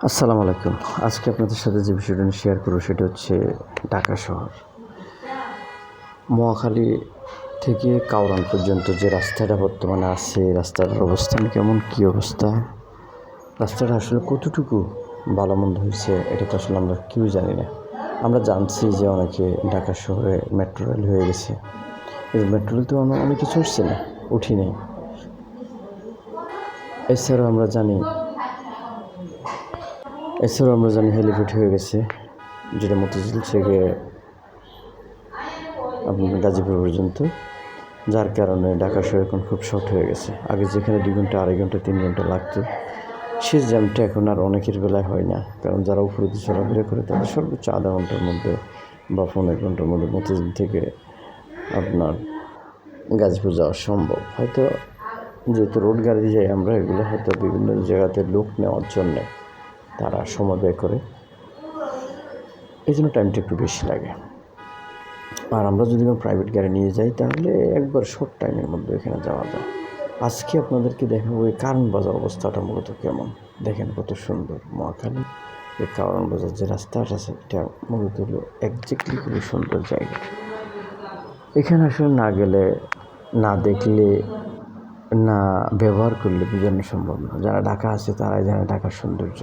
আসসালামু আলাইকুম। আজকে আপনাদের সাথে যে বিষয়টা নিয়ে শেয়ার করব সেটা হচ্ছে ঢাকা শহর। মহাখালী থেকে কাউরান পর্যন্ত যে রাস্তাটা বর্তমানে আছে, রাস্তাটার অবস্থান কেমন, কী অবস্থা, রাস্তাটা আসলে কতটুকু ভালো মন্দ হয়েছে এটা তো আসলে আমরা কেউ জানি না। আমরা জানছি যে অনেকে ঢাকা শহরে মেট্রো রেল হয়ে গেছে, কিন্তু মেট্রো রেল তো আমরা অনেক কিছু উঠছে না, উঠি নেই। এছাড়াও আমরা জানি হেলিপ্যাড হয়ে গেছে, যেটা মতিঝিল থেকে আপনার গাজীপুর পর্যন্ত, যার কারণে ঢাকা শহর এখন খুব শর্ট হয়ে গেছে। আগে যেখানে 2 ঘন্টা, 2.5 ঘন্টা, 3 ঘন্টা লাগতো, সেই জ্যামটা এখন আর অনেকের বেলায় হয় না। কারণ যারা উপরে দিয়ে চলাফেরা করে তাদের সর্বোচ্চ আধা ঘন্টার মধ্যে বা 15 ঘন্টার মধ্যে মতিঝিল থেকে আপনার গাজীপুর যাওয়া সম্ভব। হয়তো যেহেতু রোড গাড়ি যাই আমরা, এগুলো হয়তো বিভিন্ন জায়গাতে লোক নেওয়ার জন্যে তারা সময় ব্যয় করে, এই জন্য টাইমটা একটু বেশি লাগে। আর আমরা যদি কোনো প্রাইভেট গাড়ি নিয়ে যাই তাহলে একবার শর্ট টাইমের মধ্যে এখানে যাওয়া যায়। আজকে আপনাদেরকে দেখাবো এই কারণ বাজার অবস্থাটা মূলত কেমন। দেখেন কত সুন্দর মহাখালী এই কারণ বাজার যে রাস্তাটা আছে, এটা মূলত হলো একজ্যাক্টলি খুবই সুন্দর জায়গা। এখানে আসলে না গেলে, না দেখলে, না ব্যবহার করলে বোঝানো সম্ভব না। যারা ঢাকা আছে তারাই জানে ঢাকার সৌন্দর্য।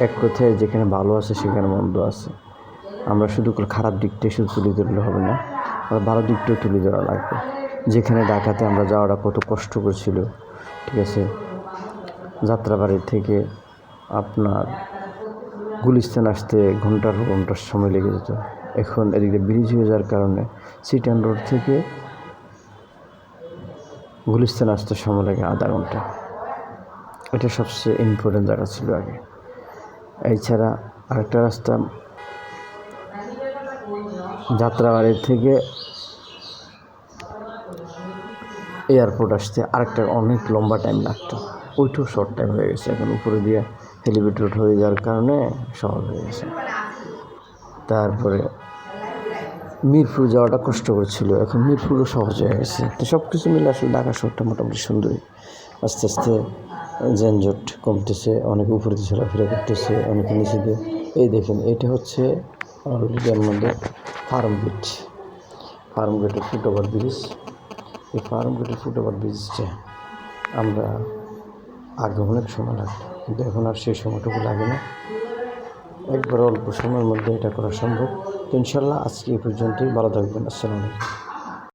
এক কথায় যেখানে ভালো আছে সেখানে মন্দ আছে। আমরা শুধু খারাপ দিকটাই শুধু তুলে ধরলে হবে না, আমরা ভালো দিকটাও তুলে ধরা লাগবে। যেখানে ঢাকাতে আমরা যাওয়াটা কত কষ্টকর ছিল, ঠিক আছে, যাত্রাবাড়ি থেকে আপনার গুলিস্তান আসতে ঘন্টার সময় লেগে যেত। এখন এদিকে ব্রিজ হয়ে যাওয়ার কারণে সিটান রোড থেকে গুলিস্তান আসতে সময় লাগে আধা ঘন্টা। এটা সবচেয়ে ইম্পর্টেন্ট জায়গা ছিল আগে। এছাড়া আরেকটা রাস্তা, যাত্রাবাড়ি থেকে এয়ারপোর্ট আসতে আরেকটা অনেক লম্বা টাইম লাগতো, ওইটাও শর্ট টাইম হয়ে গেছে। এখন উপরে দিয়ে হেলিপ্যাড রোড হয়ে যাওয়ার কারণে সহজ হয়ে গেছে। তারপরে মিরপুর যাওয়াটা কষ্টকর ছিল, এখন মিরপুরও সহজ হয়ে গেছে। তো সব কিছু মিলে আসলে ঢাকা শহরটা মোটামুটি সুন্দরই। আস্তে আস্তে যানজট কমতেছে, অনেকে উপরে দিয়ে চলাফেরা করতেছে, অনেকে নিচে দিয়ে। এই দেখেন, এটা হচ্ছে অলরেডির মধ্যে ফার্মগেটের ফুটওভার ব্রিজ। এই ফার্মগেটের ফুটওভার ব্রিজটা আমরা আগে অনেক সময় লাগতো, কিন্তু এখন আর সেই সময়টুকু লাগে না। একবার অল্প সময়ের মধ্যে এটা করা সম্ভব। তো ইনশাল্লাহ আজকে এই পর্যন্তই। ভালো থাকবেন। আসসালামু আলাইকুম।